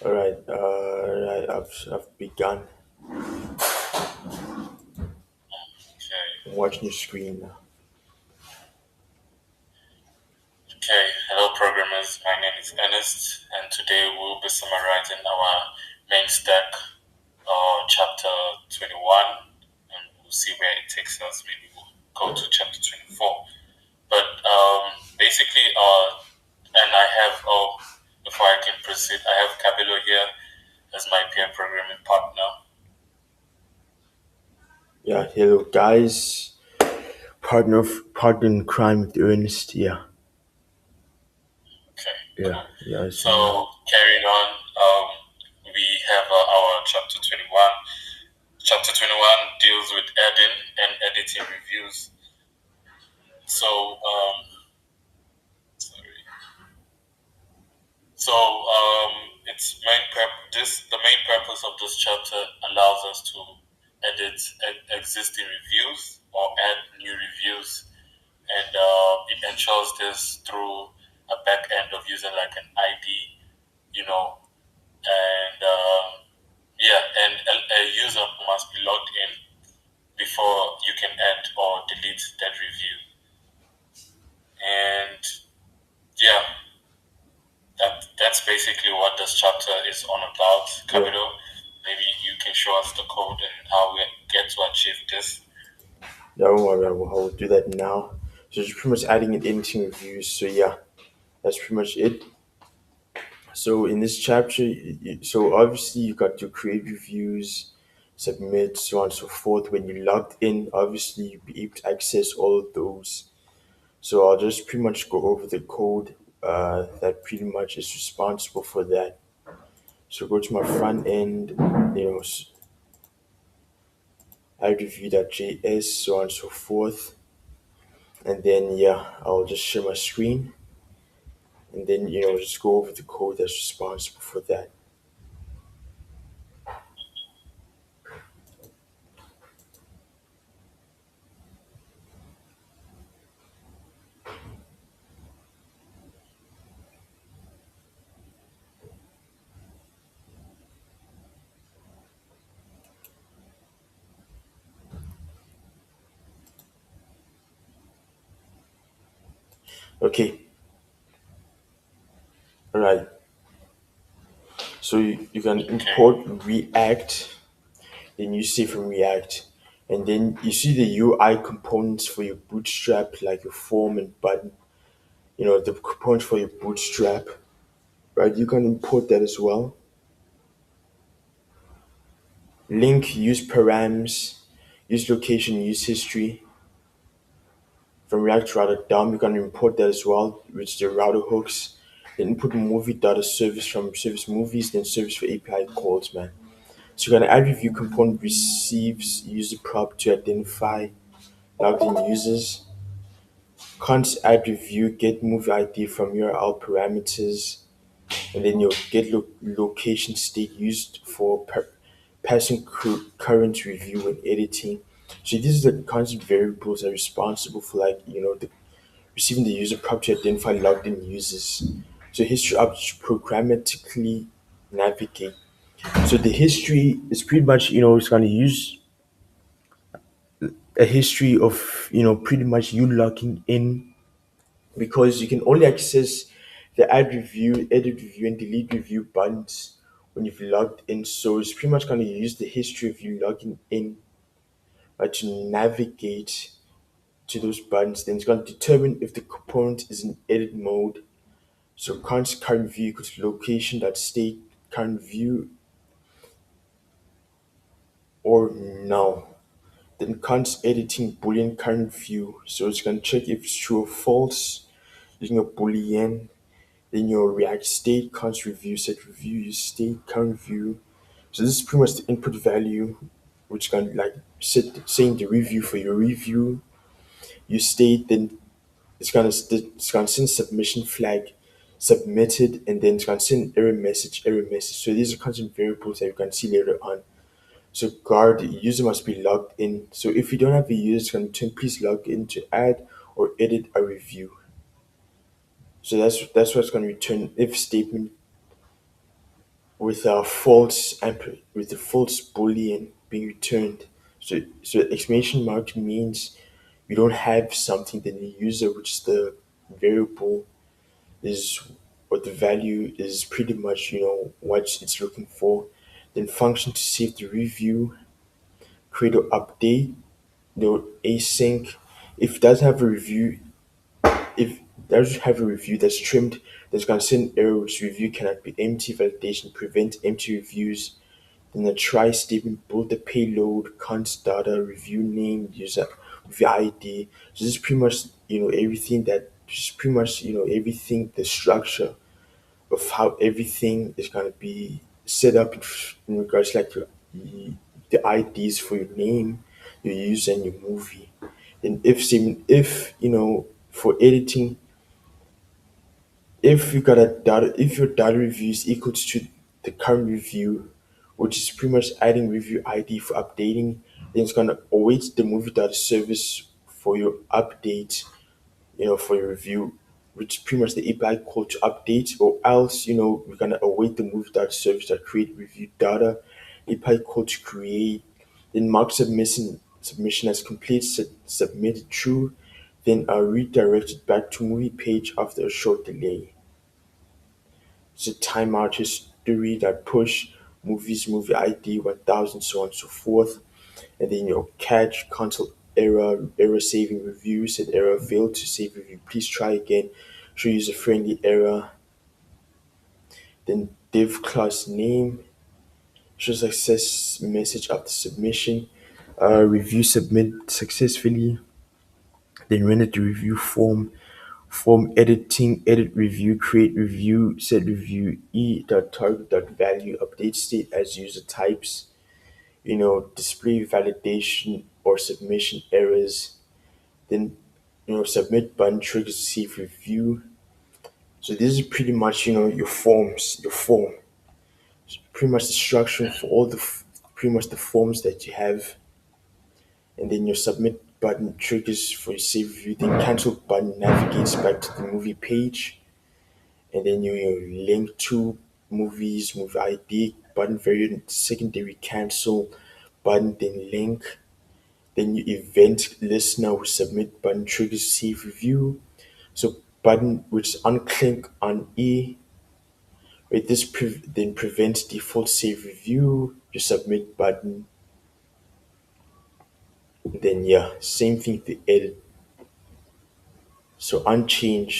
All right, right. I've begun Okay. watching your screen now. Okay. Hello, programmers. My name is Ernest, and today we'll be summarizing our main stack, chapter 21, and we'll see where it takes us. Maybe we'll go to chapter 24. But basically, and I have, before I can proceed, I have Cabello here as my peer programming partner. Yeah, hello guys. Partner in crime with Ernest. Yeah, Okay, yeah, cool. yeah. So So carrying on, we have our chapter 21. Chapter 21 deals with adding and editing reviews. So, sorry. So, its the main purpose of this chapter allows us to edit existing reviews or add new reviews, and it ensures this through a back end of using like an ID, you know, and yeah, and a user must be logged in before you can add or delete that review. And yeah, that's basically what this chapter is on about. yeah, Capito, maybe you can show us the code and how we get to achieve this. yeah. Don't worry, I will do that now. So just pretty much adding and editing reviews. So yeah, that's pretty much it. So in this chapter, so obviously you got to create reviews, submit, so on and so forth. When you logged in, obviously you'll be able to access all of those. So I'll just pretty much go over the code that pretty much is responsible for that. So go to my front end, add review.js, so on and so forth. And then yeah, I'll just share my screen and then just go over the code that's responsible for that. Okay, all right. So you can Okay. import React, then you say from React, and then you see the UI components for your Bootstrap, like your form and button. The components for your Bootstrap, right? You can import that as well. Link, use params, use location, use history. From React Router DOM, you can import that as well, which is the router hooks. Then input movie data service from service movies, then service for API calls, man. So you can add review component receives user prop to identify logged in users. Const add review get movie ID from URL parameters, and then your get location state used for passing current review and editing. So these are the constant variables that are responsible for receiving the user prop to identify logged in users. So history up to programmatically navigate. So the history is pretty much it's going to use a history of pretty much you logging in, because you can only access the add review, edit review, and delete review buttons when you've logged in. So it's pretty much going to use the history of you logging in, to navigate to those buttons. Then it's going to determine if the component is in edit mode. So current view equals location dot state current view or no. Then const editing boolean current view. So it's going to check if it's true or false using a boolean. Then your React state const review set review use state current view. So this is pretty much the input value, which can like saying the review for your review. You state, then it's gonna send submission flag submitted, and then it's gonna send error message. So these are constant variables that you can see later on. So guard user must be logged in. So if you don't have a user, it's gonna turn please log in to add or edit a review. So that's what's gonna return if statement with a false with a false boolean being returned. So exclamation mark means you don't have something, then the user, which is the variable, is what the value is pretty much, what it's looking for. Then function to save the review, create or update, async. If it does have a review, if does have a review that's trimmed, that's gonna send error which review cannot be empty validation, prevent empty reviews. Then the try statement, build the payload, const data, review name, user review ID. So this is pretty much everything that just pretty much everything, the structure of how everything is gonna be set up in regards like the IDs for your name, your user, and your movie. And if for editing, if your data review is equal to the current review, which is pretty much adding review ID for updating, then it's gonna await the movie data service for your update, for your review, which is pretty much the API call to update, or else we're gonna await the movie data service that create review data, API call to create, then mark submission as complete, submitted true, then redirect it back to movie page after a short delay. So timeout history that push movies, movie ID 1000, so on and so forth. And then catch console error saving review, said error failed to save review. Please try again. Show user friendly error. Then div class name, show success message after submission. Review submit successfully. Then render the review form editing, edit review, create review, set review, e.target.value, update state as user types, display validation or submission errors, then, submit button triggers receive review. So this is pretty much, your form. So pretty much the structure for all pretty much the forms that you have, and then your submit button triggers for your save review, then cancel button navigates back to the movie page, and then you link to movies, movie ID, button variant, secondary cancel, button, then link, then your event listener will submit button triggers save review. So button which is unclick on E, right? This then prevents default save review. You submit button, then yeah, same thing to edit. So unchanged